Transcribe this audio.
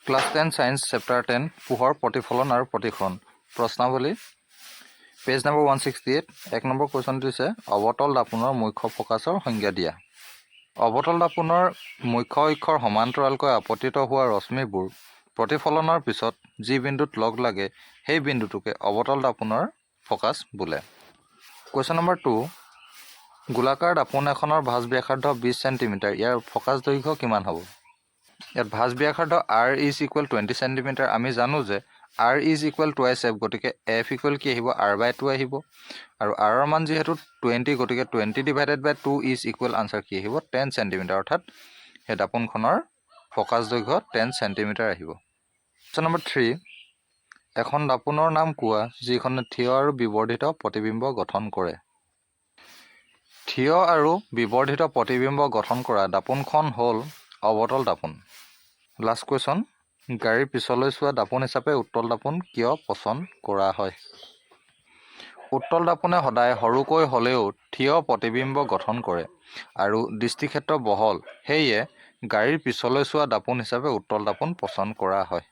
class 10 science chapter 10 পোহৰ প্ৰতিফলন আৰু প্ৰতিসৰণ প্ৰশ্নাৱলী পেজ নম্বৰ 168 এক নম্বৰ কুৱেশ্যনটো হৈছে অৱতল দাপোনৰ মুখ্য ফকাছৰ সংজ্ঞা দিয়া অৱতল দাপোনৰ মুখ্য অক্ষৰ সমান্তৰালকৈ আপতিত হোৱা ৰশ্মিবোৰ প্ৰতিফলনৰ পিছত যি বিন্দুত লগ লাগে সেই বিন্দুটোকে অৱতল দাপোনৰ ফকাছ বোলে কুৱেশ্যন নম্বৰ 2 গোলাকাৰ দাপোন এখনৰ ভাঁজ ব্যাসাৰ্ধ 20 cm ইয়াৰ ফকাছ দৈৰ্ঘ্য কিমান হ'ব ইয়াত ভাঁজ ব্যাসাৰ্ধ r is equal 20 cm আমি জানো যে r is equal twice f গতিকে f equal কি আহিব r/2 আহিব আৰু r ৰ মান যেহেতু 20 গতিকে 20 divided by 2 is equal answer কি আহিব 10 cm অৰ্থাৎ হে দাপোনখনৰ ফকাছ দৈৰ্ঘ্য 10 cm আহিব কোৱেশ্যন নম্বৰ 3 এখন দাপোনৰ নাম কোৱা যিখনে থিয় আৰু বিবৰ্ধিত প্ৰতিবিম্ব গঠন কৰে থিয় আৰু বিবৰ্ধিত প্ৰতিবিম্ব গঠন কৰা দাপোনখন হ'ল অৱতল দাপোন লাষ্ট কুৱেশ্যন গাড়ীৰ পিছলৈ চোৱা দাপোন হিচাপে উত্তল দাপোন কিয় পছন্দ কৰা হয় উত্তল দাপোনে সদায় সৰুকৈ হ'লেও থিয় প্ৰতিবিম্ব গঠন কৰে আৰু দৃষ্টিক্ষেত্ৰ বহল সেয়ে গাড়ীৰ পিছলৈ চোৱা দাপোন হিচাপে উত্তল দাপোন পছন্দ কৰা হয়